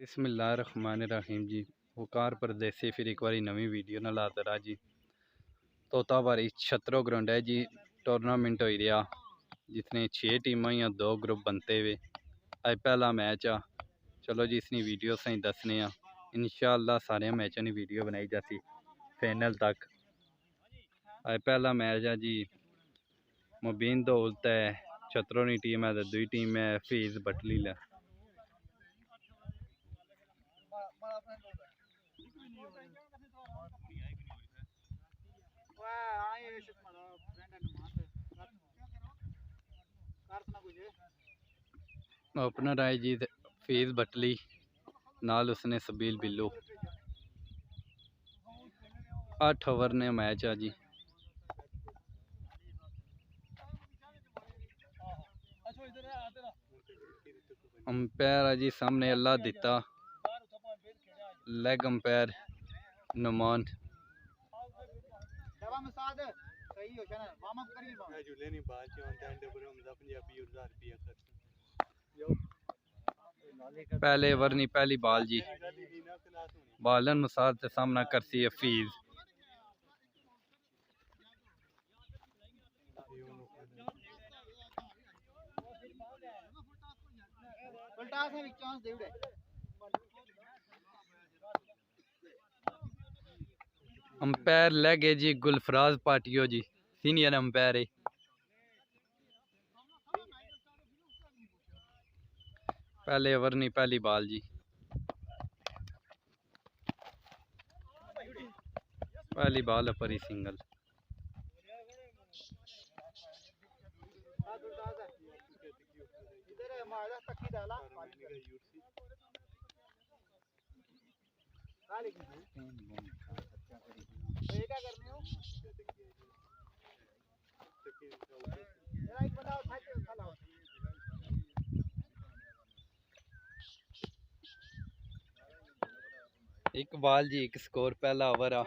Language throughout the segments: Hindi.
बिस्मिल्लाहिर्रहमानिर्रहीम जी। वकार परदेसी फिर एक बारी नवी वीडियो नाल हाज़िर आ जी। तोताबारी छत्रो ग्राउंड है जी। टूर्नामेंट हो रहा जिसने 6 टीमां या 2 ग्रुप बनते हुए अज पहला मैच आ। चलो जी इसनी वीडियो सही दसने इंशाअल्लाह सारे मैचों की वीडियो बनाई जाती फाइनल तक। अज पहला मैच है जी। मुबीन दौलत है छत्रों की टीम है, दूसरी टीम है फीस बटली ला। ओपनर आए जी फीस बटली, नाल उसने सबील बिल्लू। 8 ओवर ने मैच आ जी। अंपायर है जी सामने अल्लाह दिता, लेग अंपायर नुमान। पहले ओवर नहीं पहली बाल जी। बालन मुसाद से सामना करती है फीस। अंपायर लेग है जी गुलफराज पाटियो जी, सीनियर अंपायर है। पहले ओवर नहीं पहली बाल जी। पहली बाल परी सिंगल। एक बाल जी एक स्कोर पहला ओवर आ।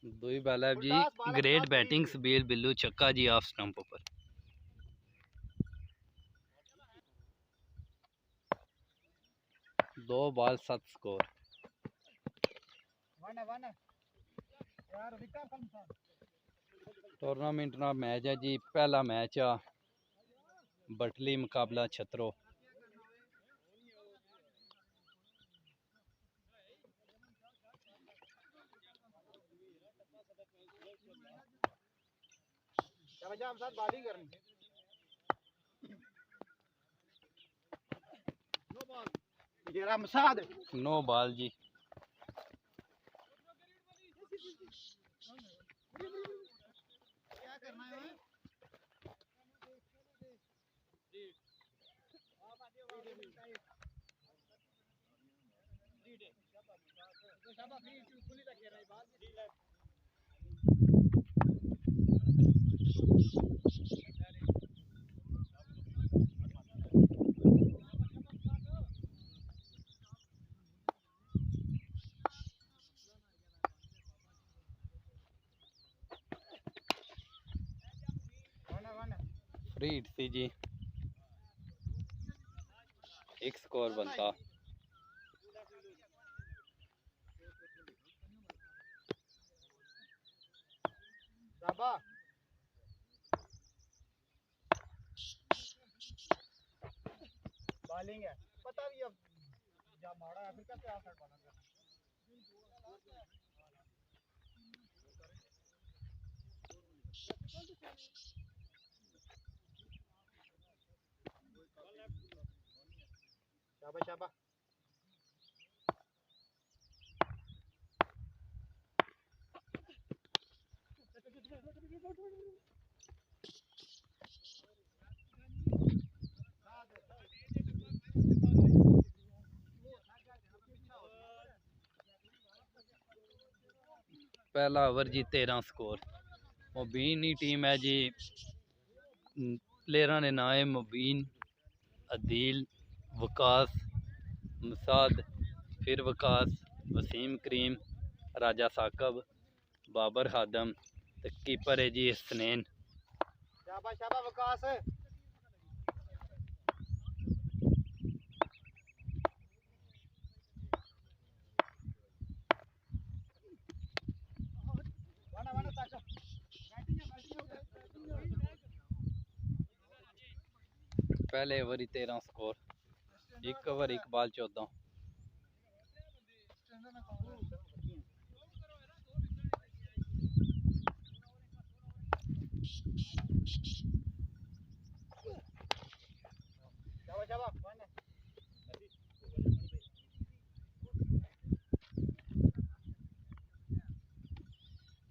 दुई बाल है जी। ग्रेट बैटिंग सबील बिल्लू छक्का जी ऑफ स्टंप पर। 2 बाल 7 स्कोर। टूर्नामेंट ना मैच है जी। पहला मैच आ बटली मुकाबला छत्रो। नो बाल जी। फ्री हिट थी जी। एक स्कोर बनता। बॉलिंग है पता भी अब जब मारा है फिर कैसे आउट बना कर। शाबाश शाबाश। पहला ओवर जी 13 स्कोर। मुबीन ही टीम है जी। प्लेयर ने नाम है मुबीन, अदील, वकास, मुसाद, फिर वकास, वसीम करीम, राजा साकब, बाबर खादम। कीपर है जी हसनैन। शाबाश शाबाश वकास। पहले ओवर ही 13 स्कोर, एक ओवर एक बॉल 14।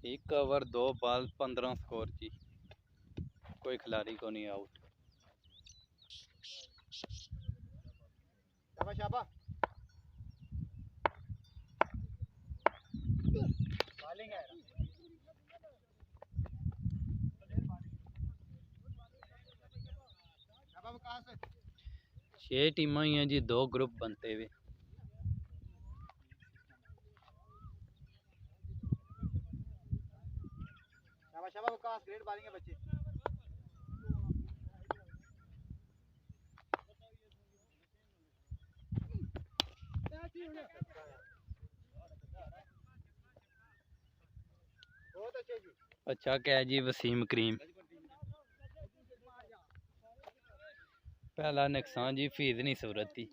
एक ओवर 2 बॉल 15 स्कोर जी, कोई खिलाड़ी को नहीं आउट। बॉलिंग है 6 टीमां ही हैं जी, 2 ग्रुप बनते हुए। शाबाश विकास, ग्रेट बॉलिंग है बच्चे। बहुत अच्छे जी। अच्छा क्या है जी वसीम करीम। पहला नुकसान जी फीस नहीं सूरत थी।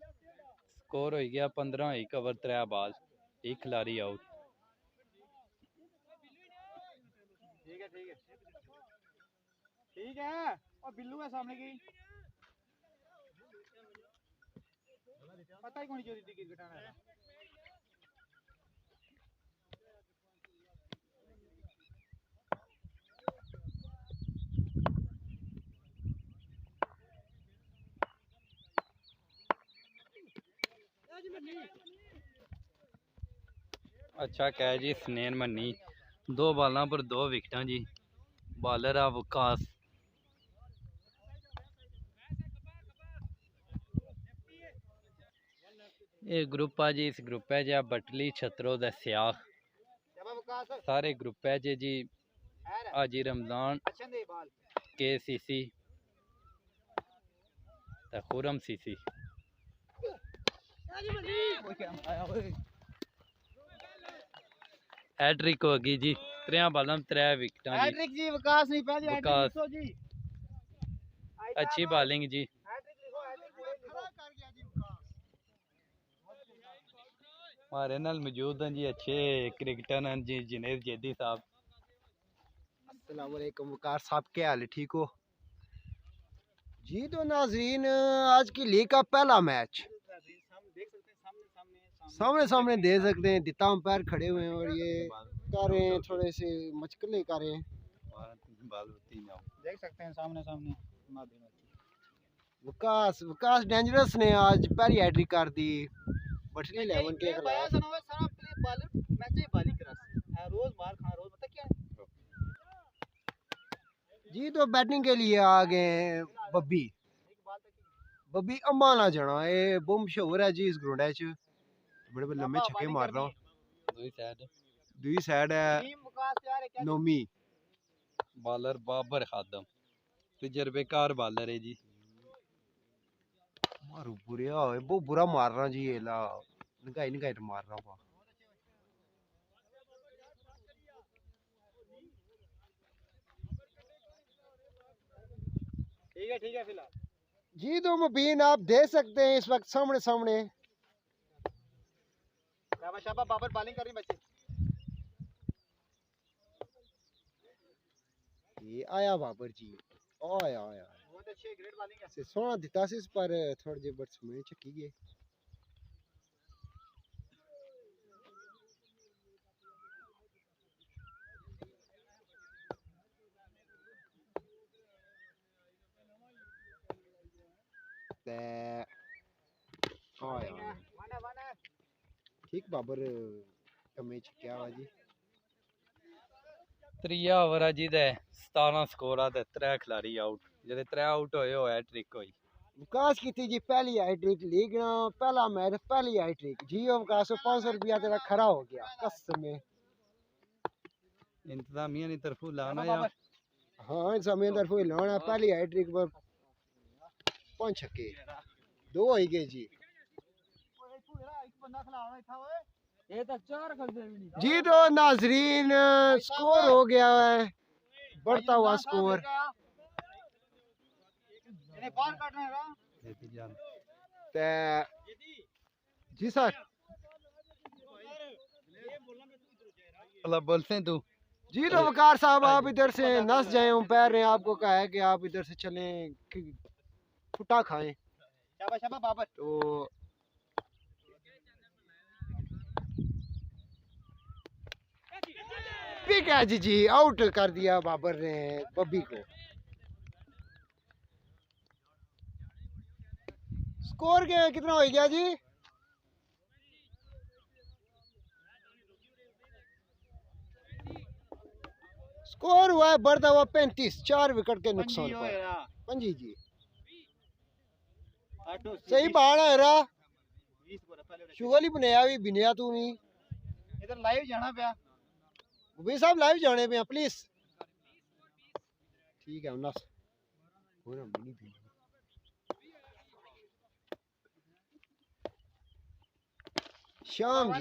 स्कोर हो गया 15, एक ओवर 3 बॉल, एक खिलाड़ी आउट। ठीक है ठीक है ठीक है। और बिल्लू है सामने की, पता ही कौन जो दी क्रिकेट आना है। अच्छा क्या है जी स्नेन मन्नी, 2 बॉलों पर 2 विकेटां जी। बॉलर आ वकास। ये ग्रुप आ जी, इस ग्रुप है जी बटली छतरो दा स्याख, सारे ग्रुप है जी। हाजी रमजान KCC ते खुरम CC। हैट्रिक होगी जी, 3 बॉलों 3 विकेटां जी। हैट्रिक जी विकास नहीं पहले हैट्रिक विकास। लिखो जी। अच्छी बॉलिंग जी। हैट्रिक लिखो, हैट्रिक पूरे लिखो। कर गया जी विकास। हमारे नाल मौजूद हैं जी अच्छे क्रिकेटर हैं जी, जुनैद जैदी साहब। अस्सलाम वालेकुम वकार साहब, क्या हाल है, ठीक हो जी? तो नाजरीन, आज की लीग का पहला मैच सामने सामने दे सकते हैं। दिता अंपायर खड़े हुए हैं और ये कर रहे हैं, थोड़े से मचकले कर रहे हैं। देख सकते हैं सामने सामने। विकास विकास डेंजरस ने आज पहली हैट्रिक कर दी बटली 11 के खिलाफ। जी तो बैटिंग के लिए आ गए हैं बब्बी बब्बी अम्मा ना जाना, ये बहुत मशहूर है जी इस ग्राउंड च। बड़े बड़े लम्बे छक्के मार रहा हूँ। दूसरी साइड है नोमी। बॉलर बाबर खादम, तजर्बेकार बॉलर है जी। मारू बुरा होए, बहुत बुरा मार रहा जी, ये ला निकाई निकाई मार रहा हूँ। ठीक है फिलहाल जी तो मुबीन आप दे सकते हैं इस वक्त सामने सामने। शाबाश बाबर बॉलिंग कर रही बच्चे। ये आया बाबर जी, आया आया बहुत अच्छे, ग्रेट बॉलिंग है। से सोना दिता से इस पर थोड़े जे बैट्समैन चकी गए। ठीक बाबर मैच क्या हुआ जी? त्रीया ओवर है जी, 17 स्कोर आ, 3 खिलाड़ी आउट। जेह्ड़े 3 आउट होए हो हैट्रिक होई। विकास की थी जी पहली हैट्रिक, लीग ना पहला मैच पहली हैट्रिक जी। और विकास 500 रुपया तेरा खरा हो गया कसम में। इंतजामिया ने तरफों लाना या हाँ समय तरफ लाना, पहली हैट्रिक पर 5 छक्के 2 हो गए जी। जी तो नाजरीन स्कोर हो गया है, बढ़ता हुआ स्कोर। इन्हें बाहर काटना है ना ते जी सर अल्लाह बोलते तू जी तो वकार साहब आप इधर से नस जाए पैर ने आपको कहा है कि आप इधर से चलें फुटा खाएं शाबाश शाबाश बाबर तो ठीक है जी आउट कर दिया बाबर ने बब्बी को। स्कोर कितना हो गया जी? स्कोर हुआ है बढ़ता हुआ 35, 4 विकेट के नुकसान पर। पंजी जी सही बाण है रा शुगली बनाया भी बिनिया तू भी इधर लाइव जाना पे भाई साहब लाइव जाने पे प्लीज। ठीक है उन्नस हो ना मिनी भी शाम जी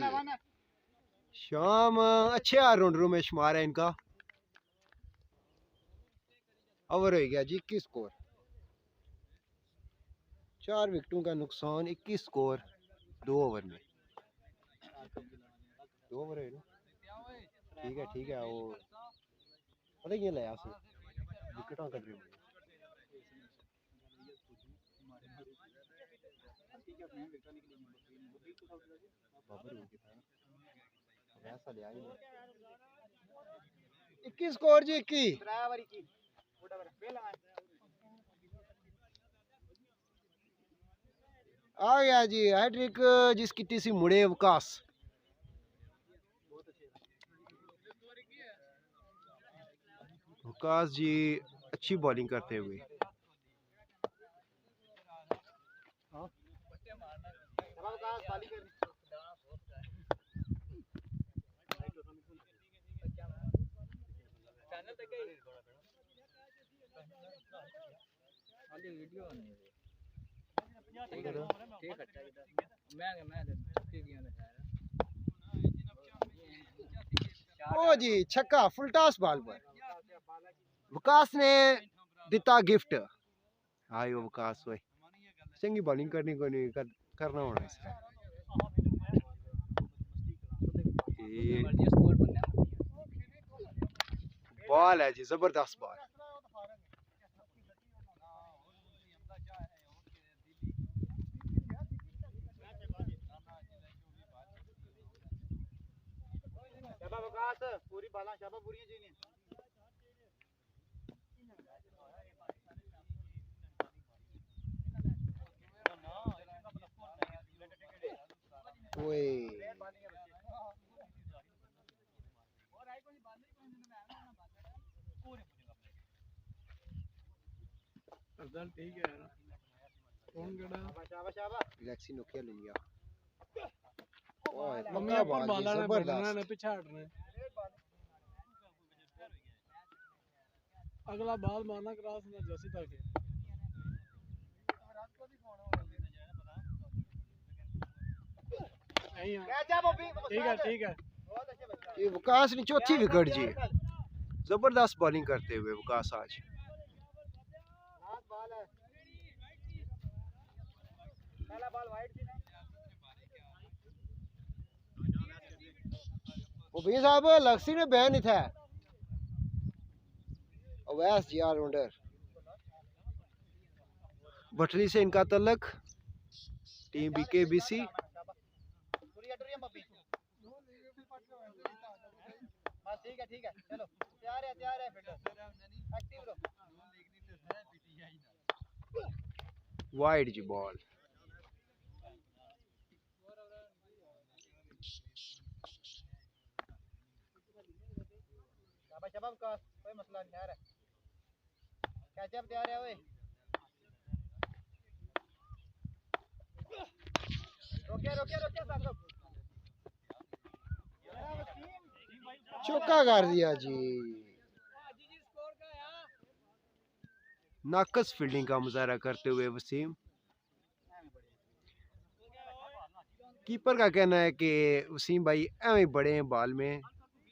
शाम अच्छे ऑलराउंडरों में शुमार है इनका। ओवर हो गया जी 21 स्कोर, 4 विकेटों का नुकसान, 21 स्कोर 2 ओवर में। 2 ओवर है ना ठीक है वो पता क्या लाया से विकेटां कट रही बाबर हो गया था ऐसा ले आई 21 स्कोर जी 21 आ गया जी हैट्रिक जिसकी टीसी मुड़े अवकाश। अवकाश जी अच्छी बॉलिंग करते हुए ओ जी छक्का फुल टॉस बॉल पर विकास ने दिता गिफ्ट। आयो विकास ओए चंगी बॉलिंग करनी को नहीं करना होना इसका। बॉल है जी जबरदस्त बॉल। पूरी बाला शाबा पूरी जी ने ओए रिजल्ट ठीक है यार कौन गड़ा शाबाश शाबाश गैलेक्सी नोकिया ले लिया। ओए मम्मी पक्का पर बॉल बाला जी ने बढ़ना जबरदस्त। है पीछे हट रहे अगला बाल मारना क्रॉस में जैसे तक ठीक है ये विकास ने चौथी विकेट जी जबरदस्त बॉलिंग करते हुए विकास आज। वो साहब लक्सी ने बैन नहीं था अवैस जी ऑलराउंडर भटली से इनका तल्लक टीम BKBC। ठीक है चलो तैयार है एक्टिव रहो। वाइड जी बॉल शाबाश का कोई मसला नहीं यार कैचअप तैयार है ओए रोकिया साहब चौका कर दिया जी। नाकस फील्डिंग का मुजाहरा करते हुए वसीम। कीपर का कहना है कि वसीम भाई एवं बड़े हैं बॉल में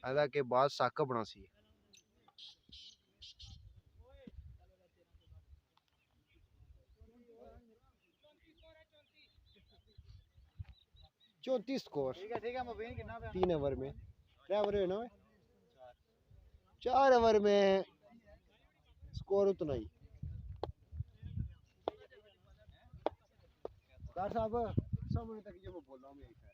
अदा के बाद साका बना सी। 34 स्कोर ठीक है मुबीन कितना पे 3 ओवर में 3 ओवर है ना 4 ओवर में स्कोर उतना ही कार साहब सामने तक जो मैं बोल रहा हूँ यही है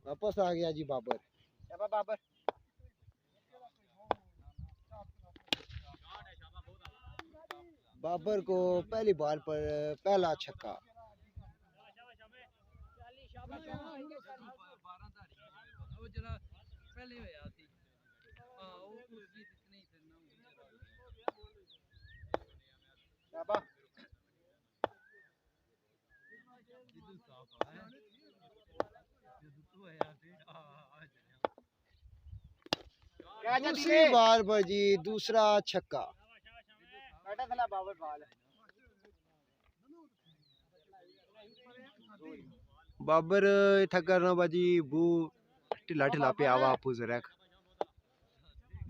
वापस आ गया जी बाबर शाबाश बाबर बाबर को पहली बॉल पर पहला छक्का शाबाश दूसरी बॉल पर जी दूसरा छक्का बैठा थला बाबर बाल बाबर इत्थै करना बाजी बू ढिला ढिला पे आवा आपू जरा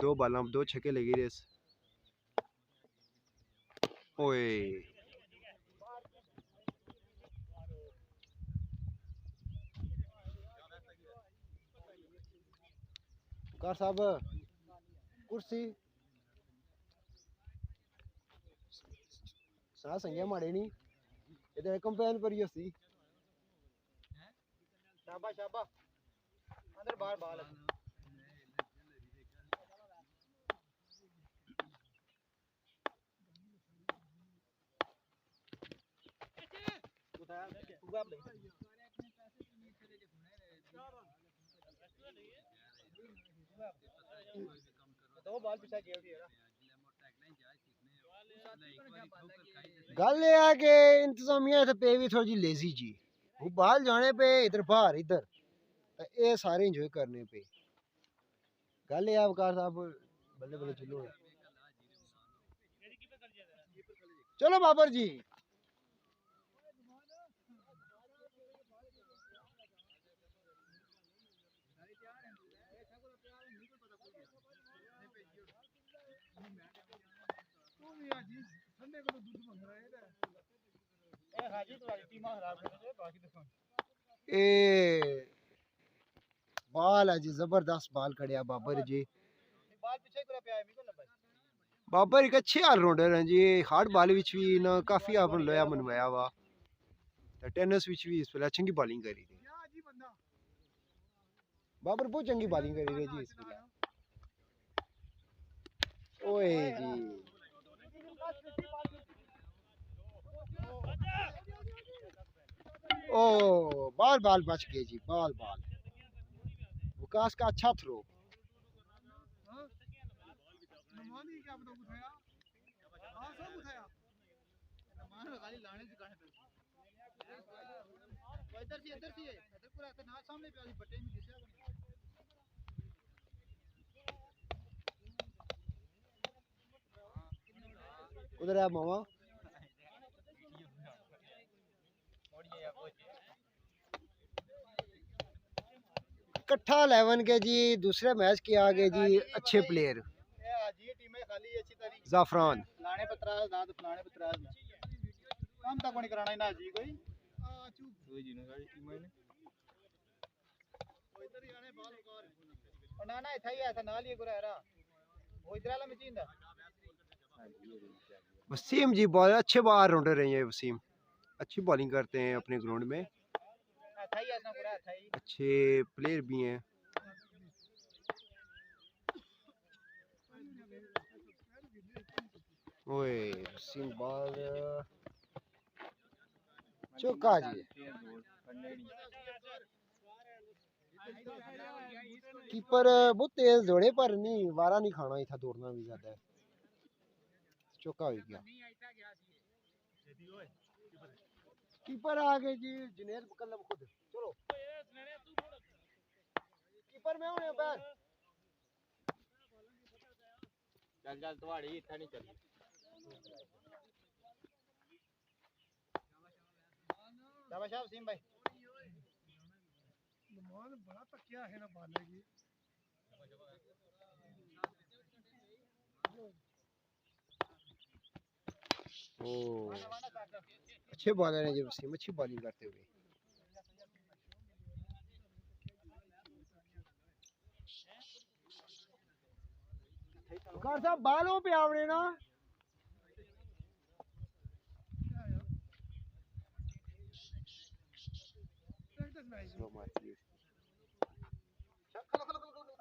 दो बालां दो छक्के लगी रेस ओए कार साहब कुर्सी सा संगे माड़े नहीं इधर कंपेन पर ही सी शाबाश शाबाश अंदर बाहर बाल दो बॉल पीछे गेव थी गल ये है कि इंतजामिया इत्थै पे भी थोड़ी जी लेजी जी वो बाहर जाने पे इधर बाहर इधर ते ये सारे इंजॉय करने पे गल ये है वकार साहब बल्ले बल्ले चलो चलो बाबर जी ए बाल है जी जबरदस्त बाल कड़िया बाबर जी बाबर एक अच्छे ऑलराउंडर हैं जी हार्ड बॉल विच भी ना काफी आपने लोया मनवाया वा ते टेनिस विच भी इस वेले चंगी बॉलिंग करी दी बाबर बहुत चंगी बॉलिंग करी रही जी इस वेले ओए जी ओ बाल बाल बच गए जी बाल बाल विकास का अच्छा थ्रो उधर है मामा इकट्ठा 11 के जी दूसरे मैच के आगे जी अच्छे प्लेयर जाफरान लाने पत्रास दाद फलाने पत्रास काम तक नहीं कराना ना जी कोई कोई जी ने गाड़ी टीम ने इधर ही आने बाल उकार ना ना इथा ही ऐसा ना लिए गुरेरा वो इधर वाला मशीन दा वसीम जी बहुत अच्छे ऑलराउंडर रहे हैं वसीम अच्छी बॉलिंग करते हैं अपने ग्राउंड में था ही ऐसा पूरा था ही अच्छे प्लेयर भी हैं ओए वसीम बॉल चौका जी कीपर बहुत तेज दौड़े पर नहीं वारा नहीं खाना था दौड़ना भी ज्यादा चौका हो गया कीपर आ गए जी जुनेद मुकल्लम खुद चलो कीपर में होने पैर चल चल तुम्हारी इतना नहीं चली शाबाश वसीम भाई मान बड़ा तकिया है ना बाले की ओ अच्छे बॉलर हैं जी वसीम, अच्छी बॉलिंग करते हुए। वकार साहब बालों पे आवड़े ना।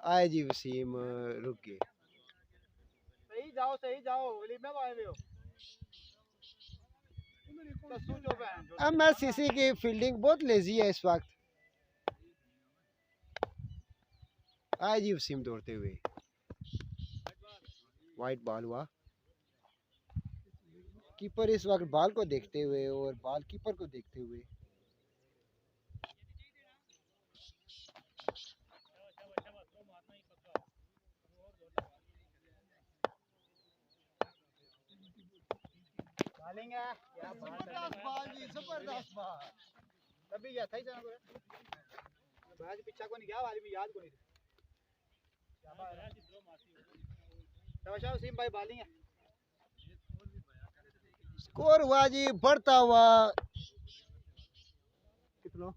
आए जी वसीम, रुक गए। सही जाओ वलीम में आए हुए हो। दसू जो बहन जो MSCC की फील्डिंग बहुत लेजी है इस वक्त। आए जी वसीम दौड़ते हुए। वाइट बॉल हुआ। कीपर इस वक्त बॉल को देखते हुए और बॉल कीपर को देखते हुए। बॉलिंग है क्या जबरदस्त बॉल जी, जबरदस्त बॉल। तभी गया था ही जाना को बाज पीछा को नहीं गया वाली में याद को नहीं शाबाश वसीम भाई बॉलिंग है। स्कोर हुआ जी बढ़ता हुआ कितना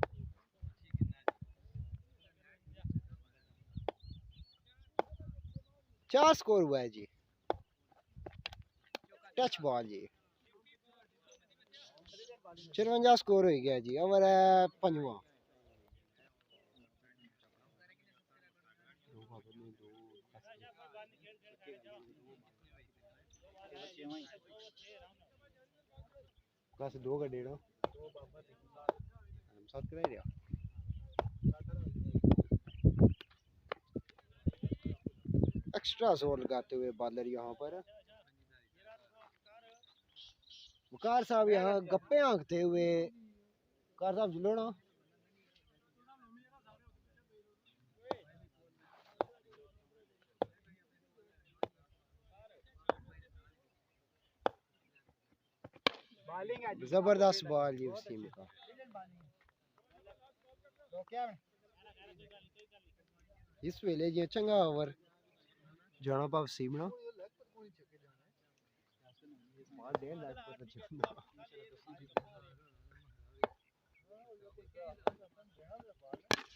4 स्कोर हुआ है जी। टच बॉल जी 54 स्कोर हो गया जी। ओवर है 5वां। बस 2 का 1.5 हम साथ कराई दिया। एक्स्ट्रा जोर लगाते हुए बॉलर यहाँ पर। वकार साहब यहाँ गप्पे आंकते हुए। वकार साहब जुलो ना। बॉलिंग है जबरदस्त बॉल जी वसीम का। तो क्या इस वेले जी चंगा ओवर जाना पा वसीम ना। मार दे लाइफ को तो जितना।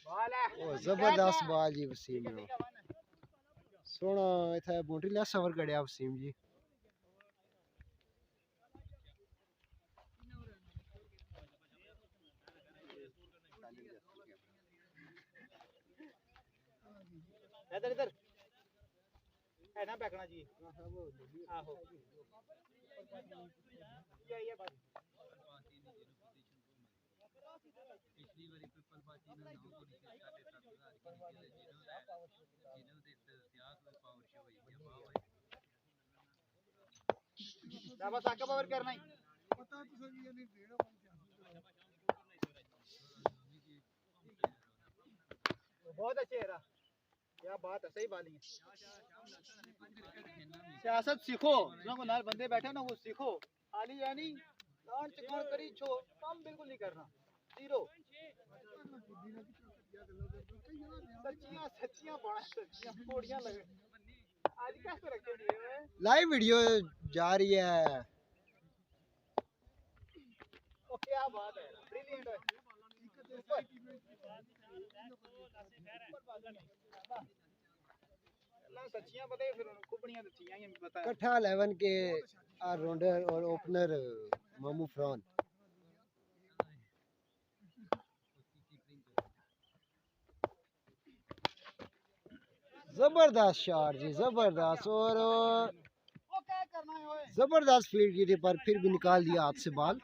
बॉल है ओ जबरदस्त बॉल जी वसीम ने। सोना इथे बाउंड्री लेस ओवर कड़या वसीम जी। इधर इधर है ना बैठना जी आहो ये बात बस आके पावर करना ही पता तो सर ये नहीं देना बहुत अच्छे है क्या बात है सही बालिंग है। सियासत सीखो जो नाल बंदे बैठे ना वो सीखो खाली यानी लान चिकन करी छो काम बिल्कुल नहीं करना जीरो सच्चियां सच्चियां बड़ा सच्चियां थोड़ियां लगे आज कैसे रखे हैं लाइव वीडियो जा रही है। ओ क्या बात है ब्रिलियंट है सच्चियां पता है फिर कुपड़ियां दच्चियां ही पता है। कट्ठा 11 के ऑलराउंडर और ओपनर मामू फरान। जबरदस्त शॉट जी जबरदस्त और वो क्या करना है ओए जबरदस्त फील्ड की थी पर फिर भी निकाल दिया हाथ से बॉल।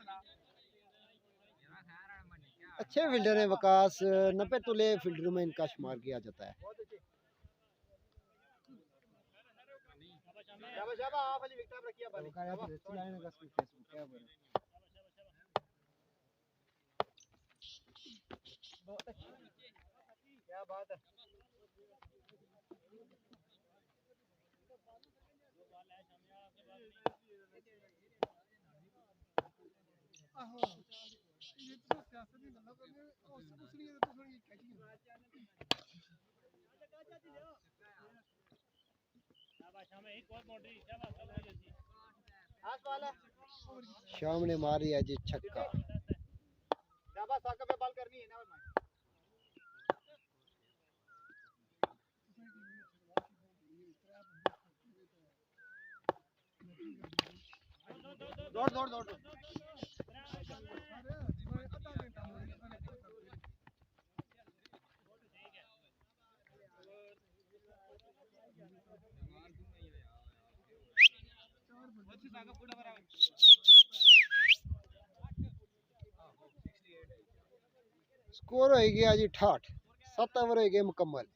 अच्छे फील्डर है वकास 90 तुले फील्डरों में इनका शुमार किया जाता है। शाबाश शाबाश आप वाली विकेट रखिए क्या बात है ये तो सियासत नहीं गल्ला करने और उसने ये तो थोड़ी कैची शाबाश हमें एक और बाउंड्री शाबाश शाबाश आस वाला शाम ने मारी आज छक्का। शाबाश साका पे बॉल करनी है ना भाई। दौड़ दौड़ दौड़ दौड़। स्कोर हो गया जी 68। 7 ओवर हो गए मुकम्मल।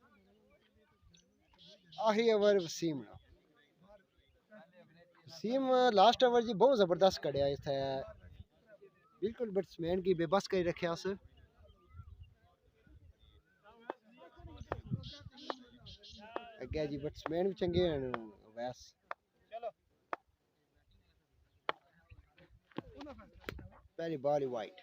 आखिरी ओवर वसीम ना। वसीम लास्ट ओवर जी बहुत जबरदस्त कड़िया इत्थे, बिल्कुल बैट्समैन की बेबस करी रखे अस। अगे जी बैट्समैन भी चंगे हैं वैस। पहली बॉल ही वाइट।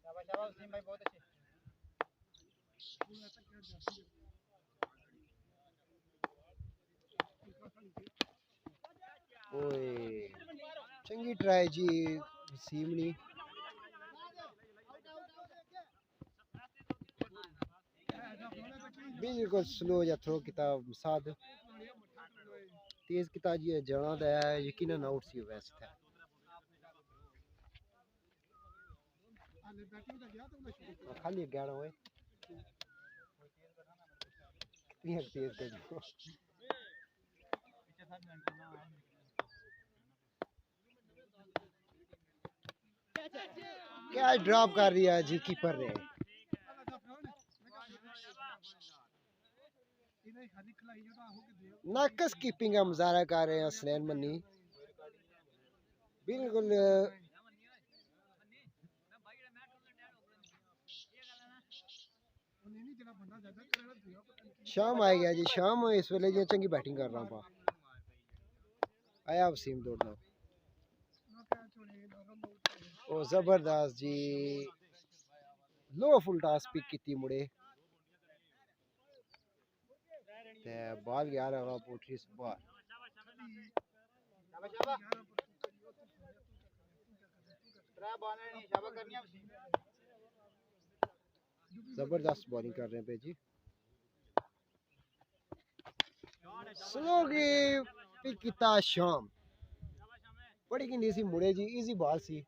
शाबाश शाबाश वसीम भाई बहुत अच्छे। ओए चंगी ट्राई जी वसीम नी। बिल्कुल स्लो जा थ्रो किता साद तेज किता जी जाना तो है यकीनन आउट सी वैस था। खाली 11 हुए कितनी तेज कर दो। क्या ड्रॉप कर रही है जी कीपर ने। नाकस कीपिंग का मुजाहरा कर रहे हैं हसनैन मन्नी। बिल्कुल शाम आ गया जी। शाम इस वेले जी चंगी बैटिंग कर रहा हूँ। आया वसीम दौड़ना। ओ जबरदस्त जी लो फुल टॉस पिक की मुड़े ते बॉल गया रहा पोट्री बाहर। शाबाश शाबाश। त्रै बॉल नहीं शाबाश करनी है वसीम। जबरदस्त बॉलिंग कर रहे हैं पे जी। स्लो की पिक किता शाम बड़ी की सी मुड़े जी इजी बॉल सी।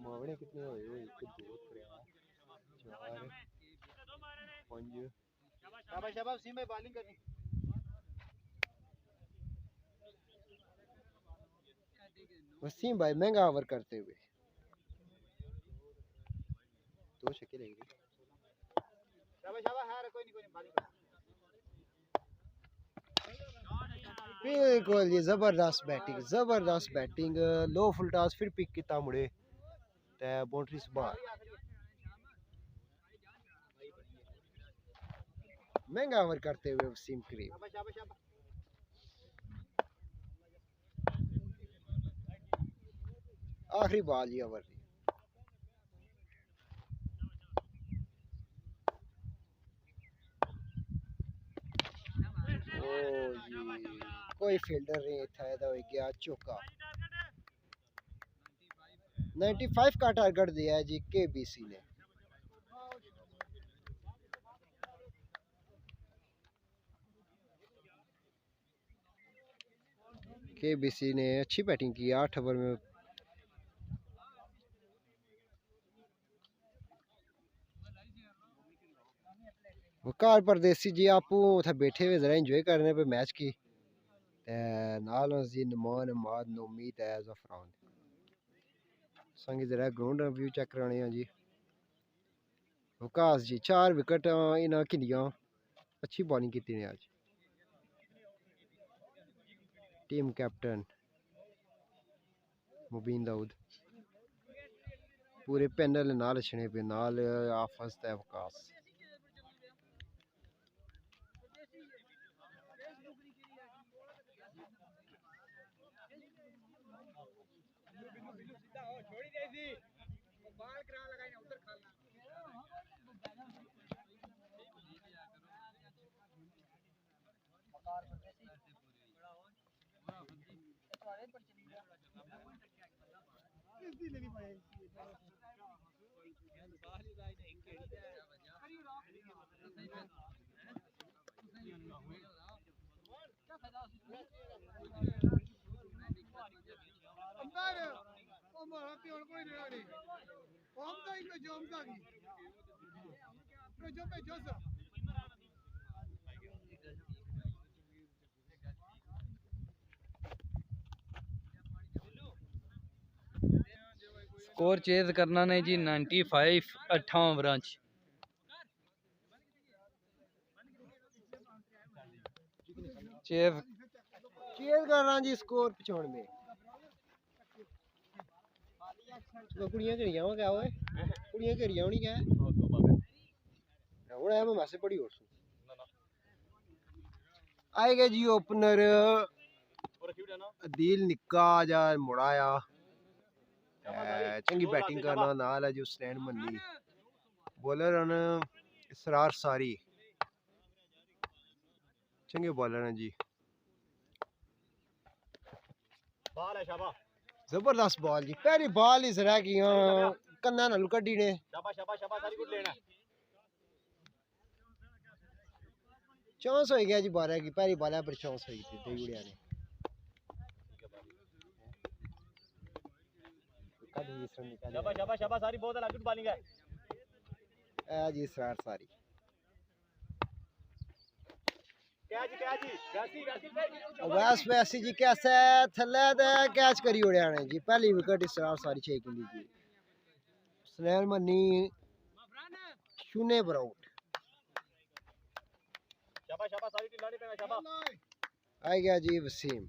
मावड़े कितने होए हुए 1 2 3 4 5। शाबाश शाबाश वसीम भाई बॉलिंग करनी। वसीम भाई महंगा ओवर करते हुए 2 छक्के लगे। शाबाश शाबाश है कोई नहीं बॉलिंग कर। बिल्कुल ये जबरदस्त बैटिंग लो फुल टॉस फिर पिक किता मुड़े ते बाउंड्री से बाहर। महंगा ओवर करते हुए वसीम करीम। शाबाश शाबाश शाबाश। आखिरी बॉल ये ओवर दी। ओ जी कोई फील्डर नहीं था हो गया चौका। 95 का टारगेट दिया है जी केबीसी ने। केबीसी ने अच्छी बैटिंग की 8 ओवर में। वकार परदेसी जी आपू उथे बैठे हुए जरा एंजॉय करने पे मैच की नाल जी नमान माद नोमीत है जफरान संगी जरा ग्राउंड व्यू चेक कराने हैं जी। वकास जी 4 विकेट इन्हें किनिया अच्छी बॉलिंग की ने आज। टीम कैप्टन मुबीन दाऊद पूरे पैनल नाल छने पे नाल आफस ते वकास। स्कोर चेज करना ने जी 95 8 ओवरां च। चेज चेयर कर रहा जी स्कोर 95। तो कुड़ियां करी जाओ क्या ओए कुड़ियां करी जाओ नहीं क्या ਹੁਣ ਮੈਂ ਮੈਸੇਜ ਪੜੀ ਹੋਰ ਸੁਣ ਆਏਗਾ ਜੀ ਓਪਨਰ ਅਦੀਲ ਨਿੱਕਾ ਜਾਂ ਮੁੜਾ ਆ ਚੰਗੀ ਬੈਟਿੰਗ ਕਰਨਾ ਨਾਲ ਹੈ ਜੀ ਹੁਸੈਨ ਮੰਨੀ ਬੋਲਰ ਹਨ ਇਸਰਾਰ ਸਾਰੀ ਚੰਗੇ ਬੋਲਰ ਹਨ ਜੀ बाल है शाबाश ਜ਼ਬਰਦਸਤ ਬਾਲ ਜੀ ਪਹਿਲੀ ਬਾਲ ਹੀ ਜ਼ਰਾ ਕੀ ਕੰਨਾਂ ਨਾਲ ਕੱਢੀ ਨੇ शाबाश शाबाश शाबाश सारी गुड लेना चांस हो गया जी 12 की पहली बाल पर चांस हुई थी देगुड़िया ने शाबाश शाबाश शाबाश सारी बहुत है गुड बॉलिंग है ए जी इसरार सारी क्या जी वैसी वैस वैसी जी कैसे थल्ले दे कैच करी उड़िया ने जी पहली विकेट इसरार सारी छे की जी सुनैल मन्नी शून्य पर आउट शाबाश शाबाश सारी टिलानी पे शाबाश आ गया जी वसीम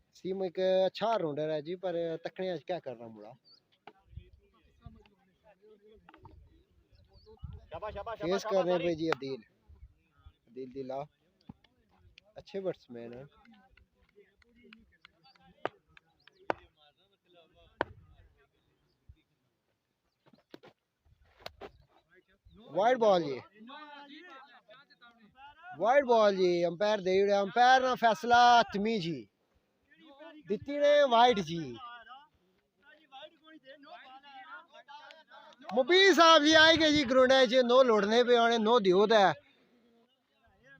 वसीम एक अच्छा राउंडर है जी पर तकने आज क्या कर रहा मुड़ा शाबाश शाबाश फेस कर रहे पे जी अदील अदील दिला अच्छे बैट्समैन हैं वाइड बॉल जी वाइड बॉल जी अंपायर दे अंपायर ना फैसला तमी जी दिती ने वाइड जी मुबीर साहब जी आएंगे जी ग्राउंड च नो लोड़ने पे आने नो दियो है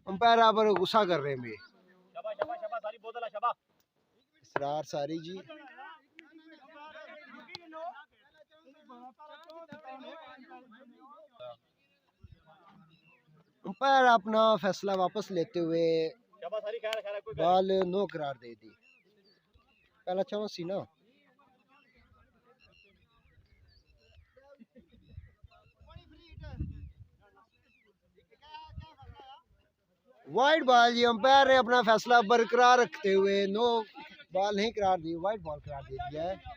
अंपायर पर गुस्सा कर रहे हैं शाबाश शाबाश शाबाश सारी बहुत है शाबाश इसरार सारी जी अंपायर अपना फैसला वापस लेते हुए शाबाश सारी खैर खैर कोई बॉल नो करार दे दी पहला चांस सी ना वाइड बॉल जी अंपायर ने अपना फैसला बरकरार रखते हुए नो बॉल नहीं करार दी वाइड बॉल करार दे दिया है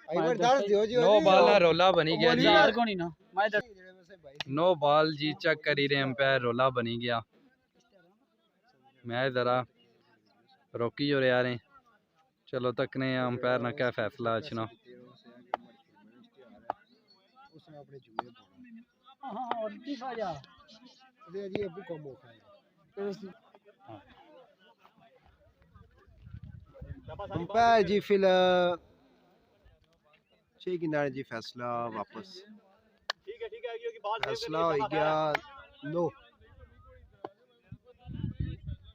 नो बॉल ना रोला बनी गया जी यार को नहीं ना नो बॉल जी चेक करी रहे अंपायर रोला बनी गया मैं जरा रोकी हो रहा रहे चलो तकने अंपायर ना क्या फैसला अच्छना अंपायर जी फिलहाल किनारे जी फैसला वापस ठीक है की बॉल फैसला हो गया नो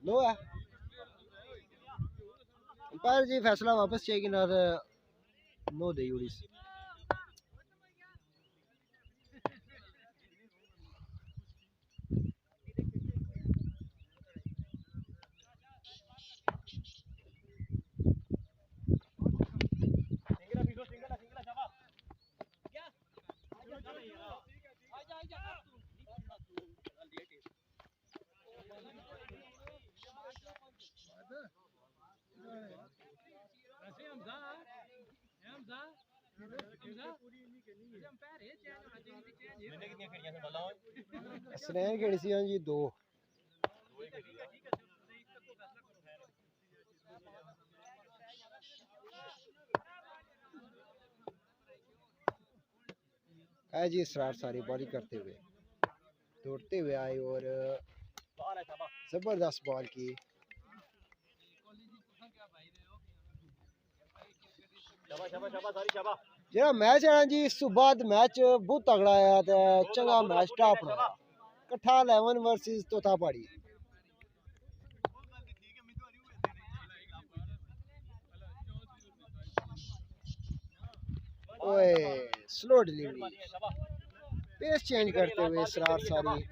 नो है अंपायर जी फैसला वापस चाहिए किनारे नो दे उड़ी स्नैन खेड़ी सी जी 2। है जी इसरार सारी बॉलिंग करते हुए दौड़ते हुए आए और जबरदस्त बॉल की। जेड़ा मैच है ना जी इस बाद मैच बहुत तगड़ा आया ते चंगा मैच टॉप रहा। कट्ठा 11 वर्सेस तोता पहाड़ी। ओए स्लो डिलीवरी पेस चेंज करते हुए इसरार सारी।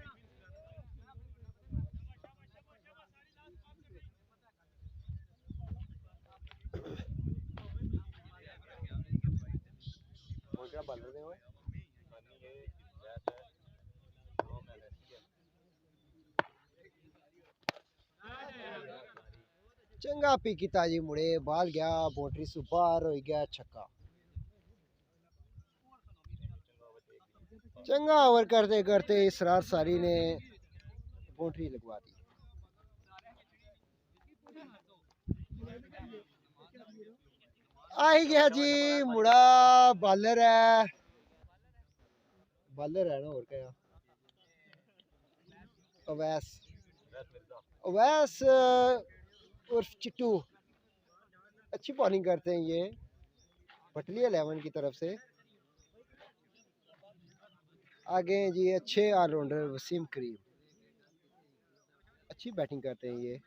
चंगा पी किता जी मुड़े बाल गया बाउंड्री से बाहर हो गया छक्का। चंगा ओवर करते करते इसरार सारी ने बाउंड्री लगवा दी। आई गया जी मुड़ा बॉलर है ना और क्या अवैस अवैस उर्फ चिट्टू अच्छी बॉलिंग करते हैं ये पटली 11 की तरफ से। आगे जी अच्छे ऑलराउंडर वसीम करीम अच्छी बैटिंग करते हैं ये।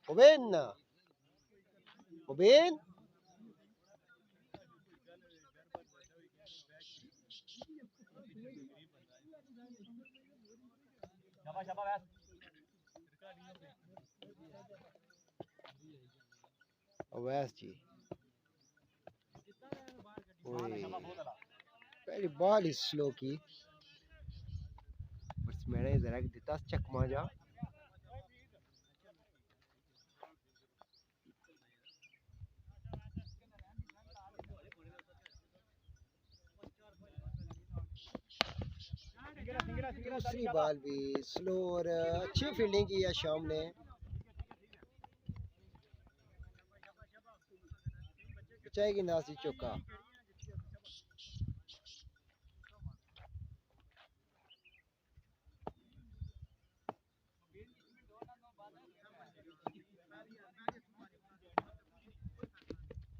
ओबेन ओबेन अवैस जी पहली बॉल ही स्लो की बस मैंने जरा दिता चकमा जा। दूसरी बॉल भी स्लो और अच्छी फील्डिंग की है शाम ने। बचाएगी नासी चौका।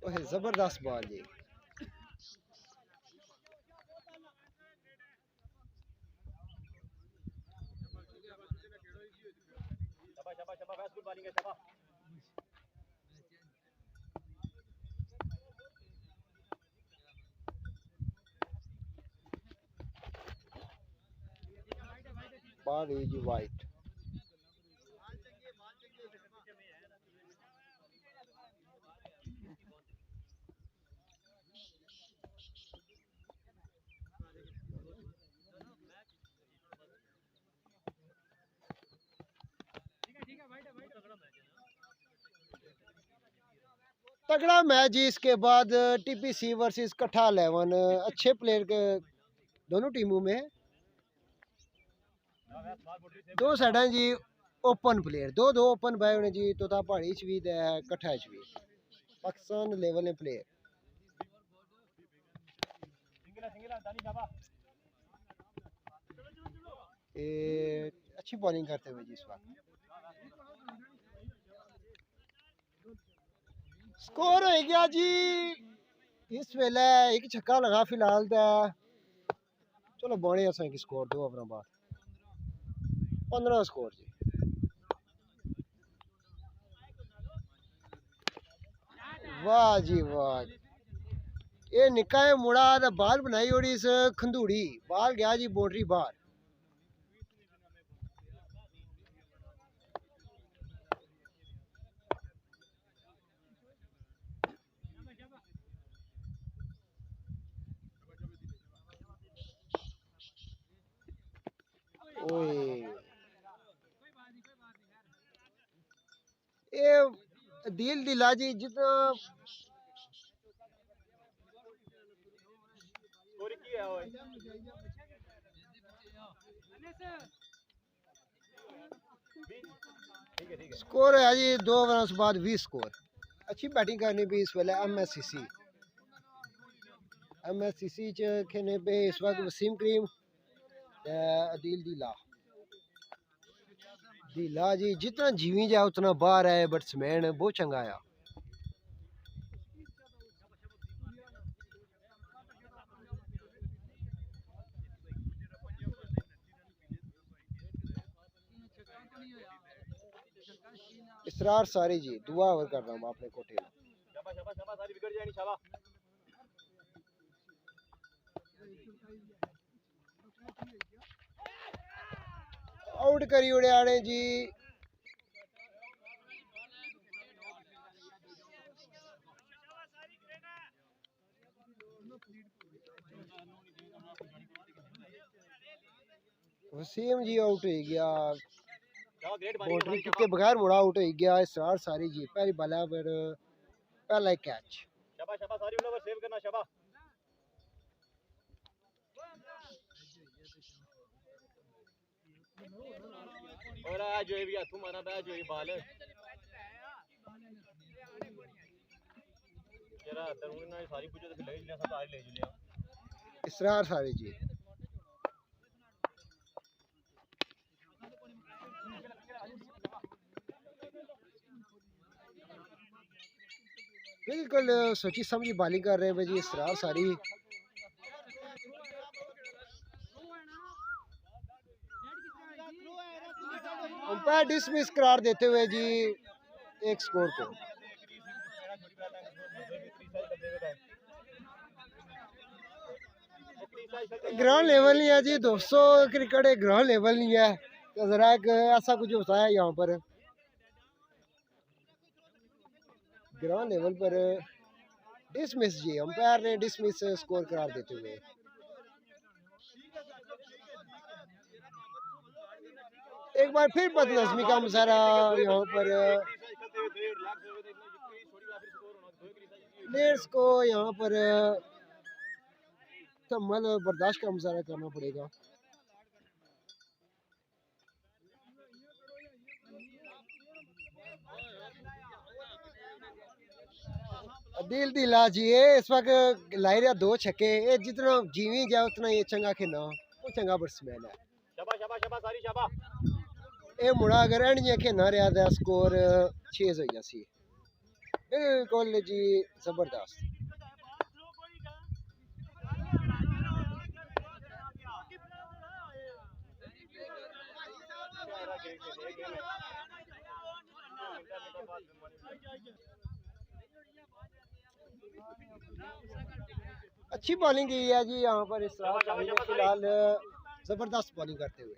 ओहे जबरदस्त बॉल जी। बॉल हुई जी वाइट। तगड़ा मैच जी। इसके बाद टीपीसी वर्सेस कट्ठा 11 अच्छे प्लेयर के दोनों टीमों में। दो साइडा जी ओपन प्लेयर दो ओपन बाय होने जी तोता पहाड़ी च भी ते कट्ठा च भी पाकिस्तान लेवल ने प्लेयर। अच्छी बॉलिंग करते हुए जी इस वक्त स्कोर हो गया जी इस वेले एक छक्का लगा फिलहाल ते चलो बने असें की स्कोर 2 ओवरां बाद 15 स्कोर जी। वाह जी वाह ये निक्का है मुड़ा ते बाल बनाई ओड़ी इस खंदूड़ी बाल गया जी बाउंड्री बाहर। ये दिल दिला जी जितना स्कोर की है ओए ठीक है स्कोर है जी 2 ओवर बाद 20 स्कोर। अच्छी बैटिंग करनी भी इस वेले एमएससीसी च खेलने पे इस वक्त वसीम करीम ते अदील दिला जी जितना जीवी जाए उतना बाहर है बैट्समैन बहुत चंगा आया। इसरार सारी जी दुआ ओवर कर रहा हूँ अपने कोठे में। शाबाश शाबाश शाबाश सारी विकेट जानी शाबाश आउट करी उड़े आने जी। वसीम जी आउट हो गया बाउंड्री चुके बगैर मुड़ा आउट हो गया। इसरार सारी जी पहली बॉल पर पहला कैच। शाबाश शाबाश सारी ओवर सेव करना शाबाश और आज जो भी हाथों मारा बैच जो बाल जरा तरुण ने सारी पूछो तो ले लिया सब आज ले लिया इसरार सारी जी बिल्कुल सोची समझी बॉलिंग कर रहे हैं भाई इसरार सारी। अंपायर डिसमिस करार देते हुए जी एक स्कोर को। ग्राउंड लेवल नहीं है जी दोस्तों क्रिकेट एक ग्राउंड लेवल नहीं है तो जरा एक ऐसा कुछ होता है यहाँ पर ग्राउंड लेवल पर डिसमिस जी अंपायर ने डिसमिस स्कोर करार देते हुए। एक बार फिर बदनज़मी का मुजाहरा यहाँ पर प्लेयर्स को यहाँ पर तहम्मुल और बर्दाश्त का मुजाहरा करना पड़ेगा। दिल दिला जी इस वक्त लाई रहा 2 छक्के जितना जीवी जाए उतना ये चंगा खेलना वो चंगा बैट्समैन है। शाबाश शाबाश शाबाश सारी शाबाश ये मुड़ा अगर एंडियां खेलना रहा था स्कोर 6 हो जासी बिल्कुल जी जबरदस्त। अच्छी बॉलिंग की है जी यहाँ पर फिलहाल जबरदस्त बॉलिंग करते हुए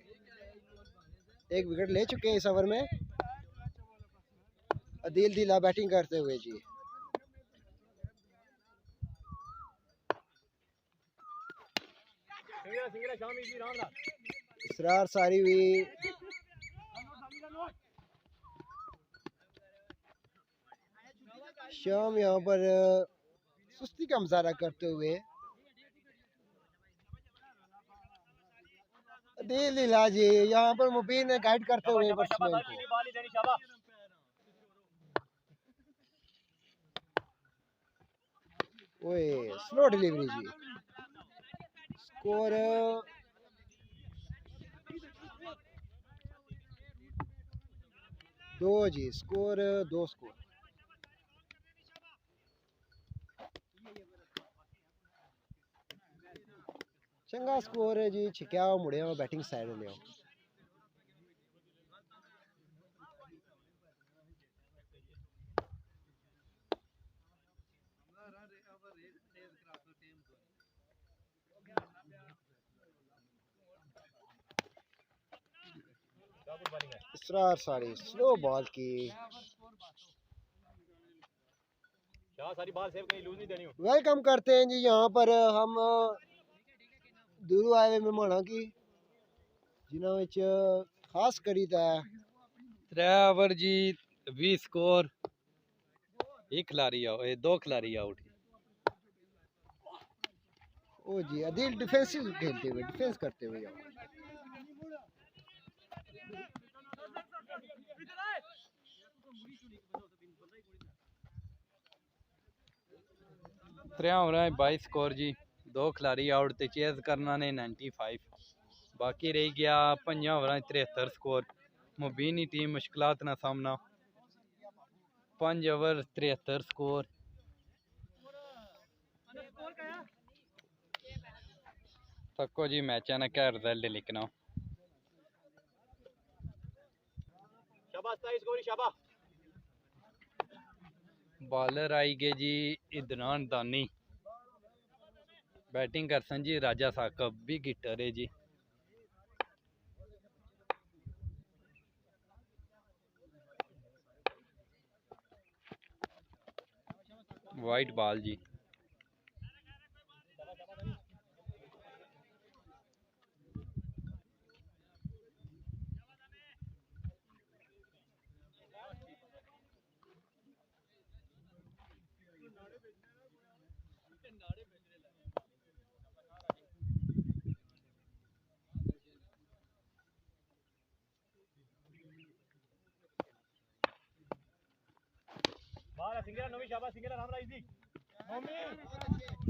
1 विकेट ले चुके हैं इस ओवर में। अदील दिला बैटिंग करते हुए जी इसरार सारी हुई शाम यहाँ पर सुस्ती का मुजाहरा करते हुए दिल इलाजी यहाँ पर मुबीन ने गाइड करते हुए बैट्समैन को। ओए स्लो डिलीवरी जी स्कोर 2 जी स्कोर 2 स्कोर। चंगा स्कोर है जी छिक्या मुड़िया बैटिंग साइड लिया। इसरार सारी स्लो बॉल की सारी बॉल सेव कहीं लूज नहीं देनी। वेलकम करते हैं जी यहाँ पर हम दूर आए हुए मेहमानों की जिन्हों विच खास करी था 3 ओवर जी 20 स्कोर 1 खिलाड़ी 2 खिलाड़ी आउट। ओ जी आदिल डिफेंसिव खेलते हुए डिफेंस करते हुए जाओ। त्रै ओवरां 22 स्कोर जी। 2 खिलाड़ी आउट ते चेज करना ने 95। बाकी रह गया 5 ओवरां 73 स्कोर। मुबीनी टीम मुश्किलात ना सामना। 5 ओवर 73 स्कोर। तको जी मैच ने क्या रिजल्ट लिखना। बॉलर आई गए जी इदनान दानी। बैटिंग करसन जी राजा साकब भी गिटर है जी। वाइट बॉल जी।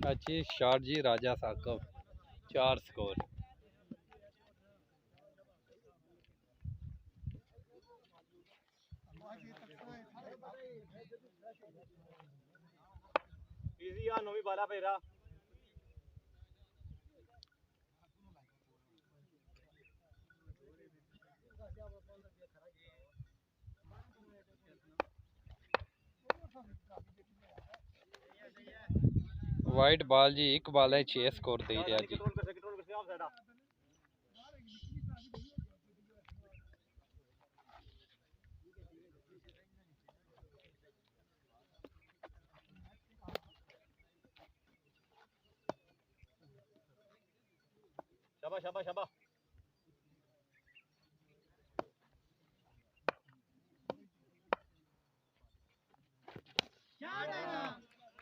अच्छी शॉट जी राजा साकब। 4 स्कोर। वाइट बॉल जी। एक बॉल है 6 स्कोर दे रहा जी।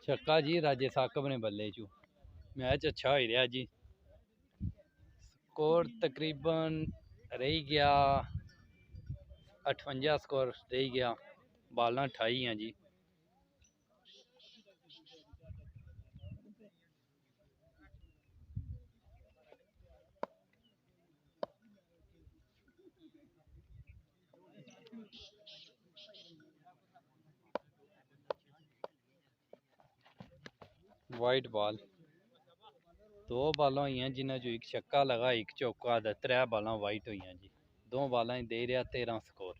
छक्का जी राजे साकब ने बल्ले चू। मैच अच्छा हो रहा जी। स्कोर तकरीबन रह गया 58 स्कोर रह गया। बालां 28 हैं जी। White ball. 2 बालां हुई जिन्हों चो एक छक्का लगा एक चौका। 3 बालां वाइट हुई जी। 2 बालां दे रहा 13 स्कोर।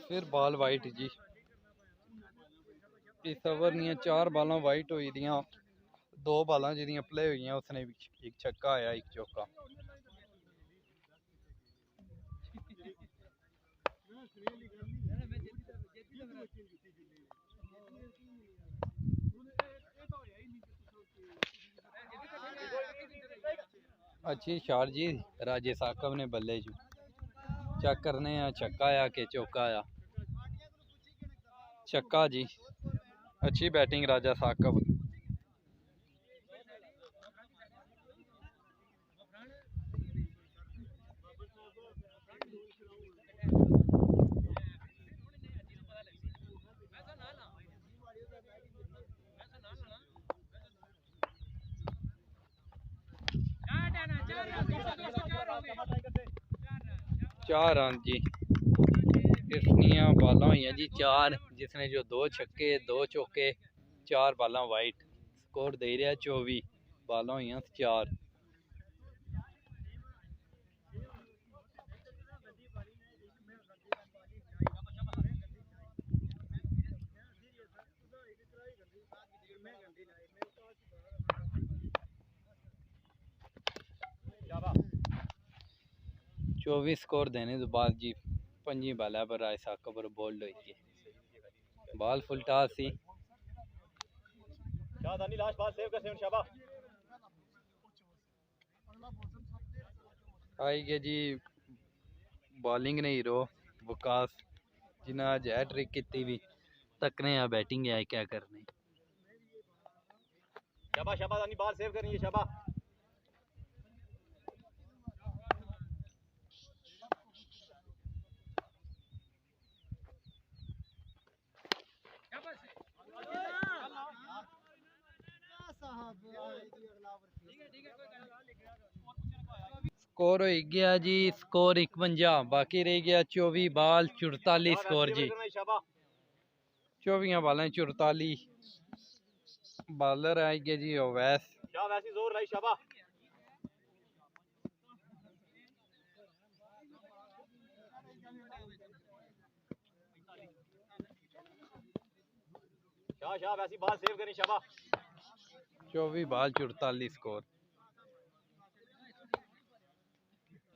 फिर बॉल वाइट जी। इस ओवर दियां 4 बालां वाइट हुई दियां। 2 बालां जिहदियां प्ले हुई उसने एक छक्का आया एक चौका। अच्छी शॉट जी राजे साकब ने बल्ले चू। चेक करने छक्का आया कि चौका आया। छक्का जी। अच्छी बैटिंग राजा साकब। चार रन जी। इसनिया बालां हुई जी 4 जिसने जो 2 छक्के 2 चौके 4 बालां वाइट। स्कोर दे रहा 24। बालां हुई 4। चौबीस स्कोर देने तो बाद जी 5 बाला पर राज साकब पर बोल्ड हुई है। बाल फुल टॉस सी शादानी लास्ट बाल सेव कर शाबा आई गया जी बॉलिंग ने हीरो वकास जिन्हें अज हैट्रिक की भी तकने आ बैटिंग है क्या करने शाबा शाबा दानी बाल सेव करनी है शाबा स्कोर हो गया जी स्कोर 51 बाकी रह गया 24 बाल 44 स्कोर जी 24 बालें 44 बॉलर आई गया जी ओवैस शाह वैसी जोर लाई शाबा शाह शाह वैसी बाल सेव करनी शाबा 24 बाल 44 स्कोर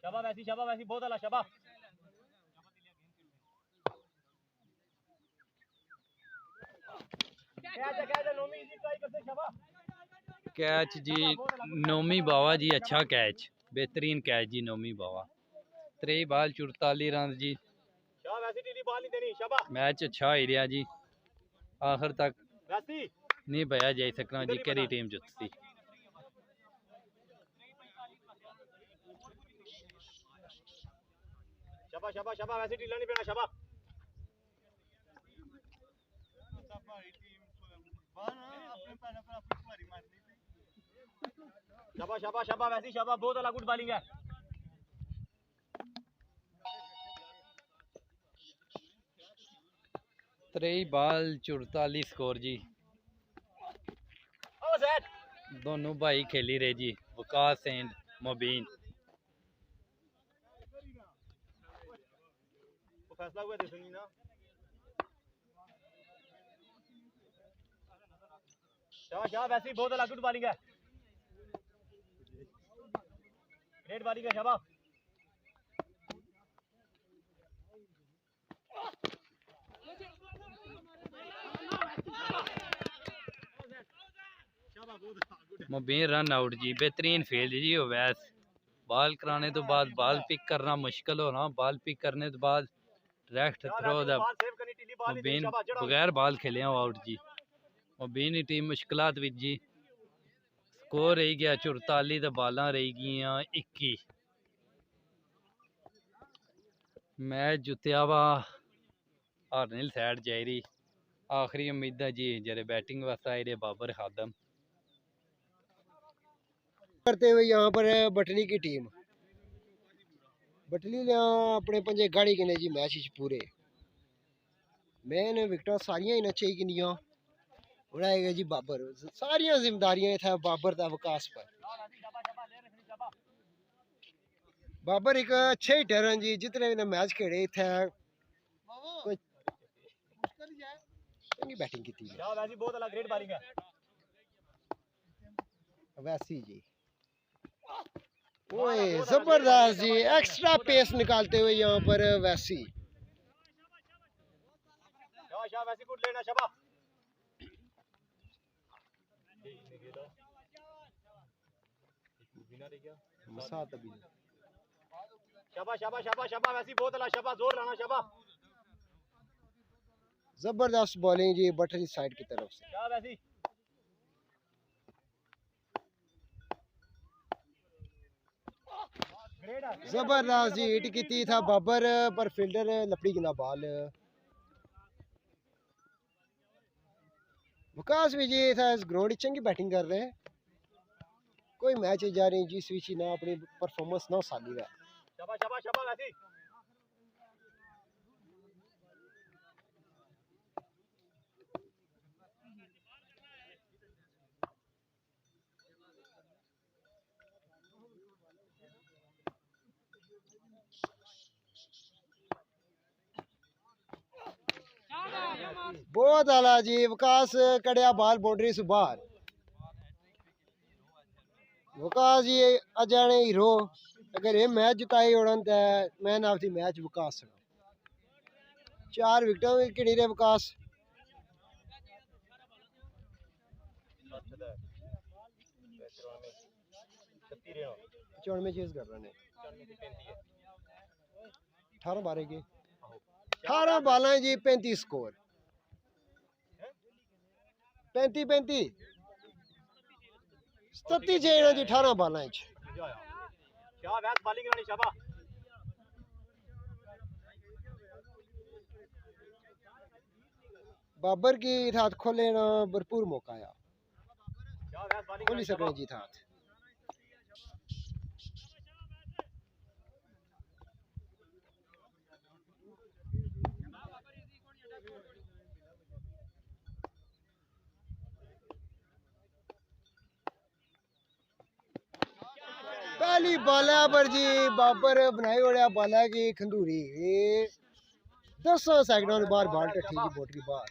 शाबा वैसी बहुत अला शाबा कैच जी नोमी बावा जी अच्छा कैच बेहतरीन कैच जी नोमी बावा 3 बाल 44 रन जी शाह वैसी टीडी बाल नहीं देनी शाबा मैच अच्छा ही रहा जी आखिर तक वैसी नहीं बया जाई सकना जी केरी टीम जुतती शाबा शाबा शाबा वैसी ढीला नहीं पेना शाबा शाबा शाबा शाबा वैसी शाबा बहुत अला गुड बॉलिंग है 3 बाल 44 स्कोर जी ओ सेट दोनों भाई खेली रहे जी वकास एंड मुबीन वो फैसला हुआ दे सुनी ना शाह शाह वैसी बहुत अला गुड बॉलिंग है ग्रेट बॉलिंग है शाबा मुबीन रन आउट जी बेहतरीन फील्ड जी ओवैस बॉल कराने तो बाद बॉल पिक करना मुश्किल होना बॉल पिक करने तो बाद डायरेक्ट थ्रो दा मुबीन बगैर बॉल खेले आउट जी मुबीन की टीम मुश्किलात विच जी स्कोर रही गया 44 तो बालां रही गई 21 मैच जुत्या वा हारने साइड जाई रही आखिरी उम्मीद है जी जेरे बैटिंग वास्ते आए रे बाबर खादम करते हुए यहाँ पर बटली की टीम बटली ने अपने पंजे गाड़ी किने जी मैच पूरे मैंने विकटा सारियां ही नचे किनिया उड़ाएगा जी बाबर सारियां जिम्मेदारियां था बाबर दा विकास पर बाबर एक अच्छे हिटर हैं जी जितने भी मैच खेड़े थे कोई चंगी बैटिंग की थी वैसी बहुत अला ग्रेट बॉलिंग है वैसी जी ओए जबरदस्त जी एक्स्ट्रा पेस निकालते हुए यहाँ पर वैसी शाह वैसी गुड लेना शाबा शाबा शाबा शाबा शाबा वैसी बहुत अला शाबा जोर लाना शाबा जबरदस्त बॉलिंग जी बटरी साइड की तरफ से शाह वैसी जबरदस्त जी हिट की था बाबर पर फील्डर लपड़ी गिना बॉल विकास भी जी था इस ग्राउंड चंगी बैटिंग कर रहे हैं कोई मैच जा रही जिस विच ना अपनी परफॉर्मेंस ना साली है शाबा शाबा शाबा वैसी बहुत आला जी विकास कड़िया बाल बाउंड्री से बाहर विकास जी अजाने हीरो अगर ये मैच जिताई उड़न तो man of the match Vikas 4 wicket किनी रे विकास 94 चेस कर रहे हैं 18 12 के 18 बालें जी 35 स्कोर 35 35 37 चाहिए जी 18 बालें शाबाश बॉलिंग करानी शाबाश बाबर की हाथ खोले ना भरपूर मौका आया शाबाश बॉलिंग खोली सकने जी हाथ पहली बाला पर जी बाबर बनाई ओढ़िया बाला की खंदूरी 10 सेकंडों के बाद बाल टट्टी जी बोट की बाहर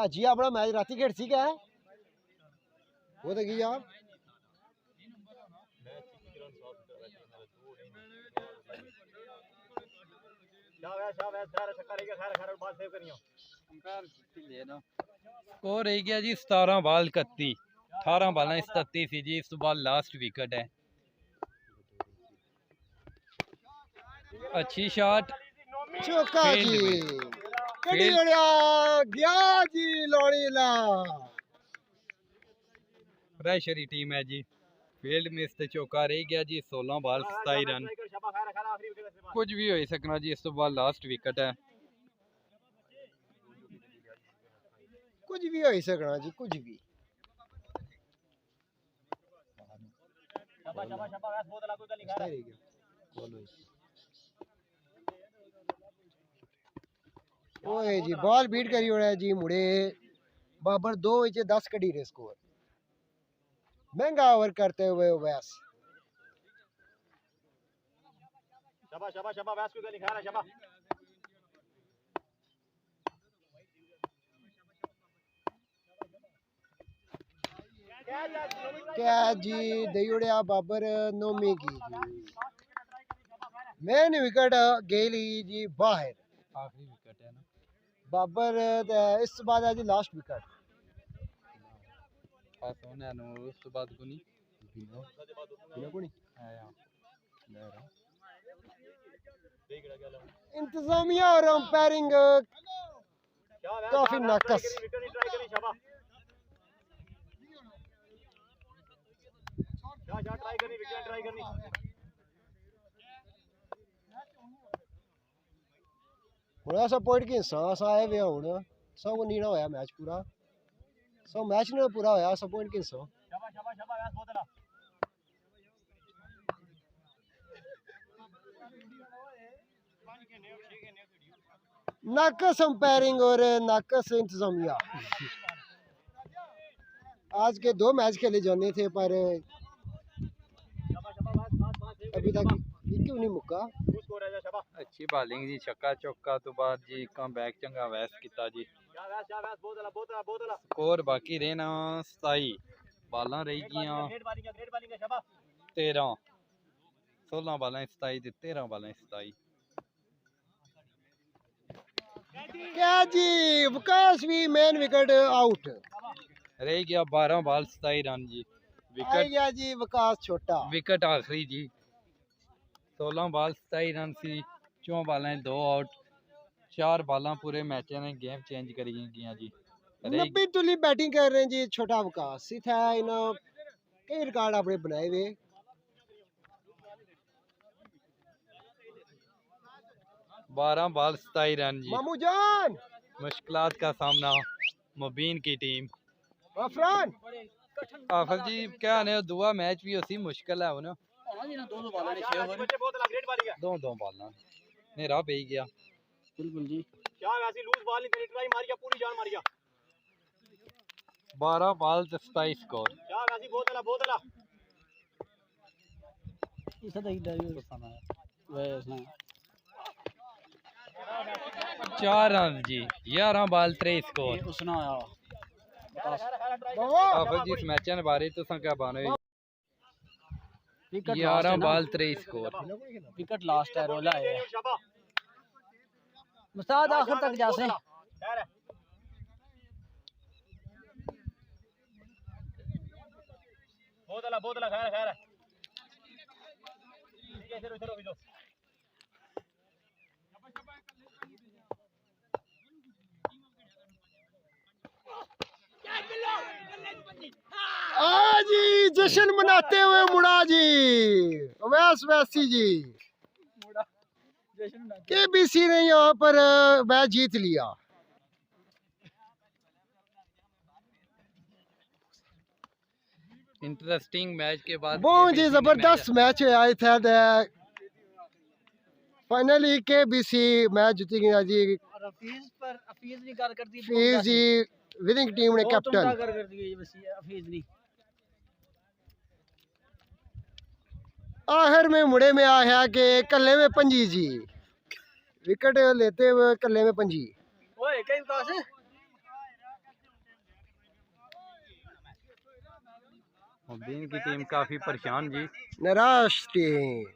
जी अपना मैच राती खेड सी क्या है वो तो की यार स्कोर रह गया जी 17 बाल 31 18 बाल 37 सी जी इस तो बाद लास्ट विकेट है अच्छी शॉट चौका फील्ड जी में। कड़ी फील्ड। ओढ़िया गया जी लोड़ी ला प्रेशरी टीम है जी फील्ड में इससे चौका रह गया जी 16 बाल 27 रन कुछ भी हो सकना जी इस तो बाद लास्ट विकेट है कुछ भी हो सकना जी कुछ भी ओए जी बॉल बीट करी ओढ़िया जी मुड़े बाबर 2 विच 10 कड़ी रे स्कोर महंगा ओवर करते हुए वैस शाबाश शाबाश शाबाश वैस को लिखा है शाबाश क्या जी दयुड़िया बाबर नोमी की जी मैन विकेट गेली जी बाहर आखिरी विकेट है ना बाबर इस बाद है जी लास्ट विकेट खास होने नु उस तो बाद कोनी इंतजामिया और अंपायरिंग काफी नाकस हुण अस पॉइंट की सांस आए वे हुण सब नीना होया मैच पूरा सब मैच नहीं पूरा होया सब पॉइंट की सौ नाकस अंपायरिंग और नाकस इंतजामिया आज के 2 मैच खेले जाने थे पर अभी तक एक क्यों नहीं मुक्का अच्छी बॉलिंग जी छक्का चौका तो बाद जी कम बैक चंगा वैस किता जी स्कोर बाकी रहना 27 बालां रही गियां 13 16 बालां 27 ते 13 बालां 27 क्या जी विकास भी मैन विकेट आउट रह गया 12 बाल 27 रन जी आई विकेट गया जी विकास छोटा विकेट आखिरी जी 16 बाल 27 रन सी 4 बालें 2 आउट 4 बालां पूरे मैच ने गेम चेंज करी गई जी रह 90 तुली बैटिंग कर रहे हैं जी छोटा विकास इतना इन कई रिकॉर्ड अपने बनाए हुए 12 बाल 27 रन जी मामू जान मुश्किलात का सामना मुबीन की टीम अफरान आफर जी क्या ने दुआ मैच भी उसी मुश्किल है ना दो बाल नेरा पे गया बिल्कुल जी क्या वैसी लूज बॉल नहीं ट्राई मारिया पूरी जान मारिया 12 बाल 27 स्कोर क्या वैसी बोतला इसे तो इधर वैसे 4 रन जी 11 बाल 23 स्कोर उसने आया आफर जी इस मैच ने बारे तो क्या बानो विकेट 11 बाल 23 स्कोर। विकेट लास्ट है, रोला है मुस्ताद आखिर तक जा से। बोतला खैर खैर ठीक है, इधर इधर लो। जी जश्न मनाते हुए मुड़ा जी अवैस वैसी जी केबीसी ने यहाँ पर मैच जीत लिया। इंटरेस्टिंग मैच के बाद बहुत ही KBC ने जबरदस्त मैच आए थे। फाइनली केबीसी मैच जीती गया जी। हफीज ने कर दी फीज जी विनिंग टीम ने कैप्टन। कर दी हफीज ने। आखिर में मुड़े में आया कि कल्ले में पंजी जी विकेट लेते हुए कल्ले में पंजी। ओए कहीं पास मुबीन की टीम काफी परेशान जी। निराश टीम।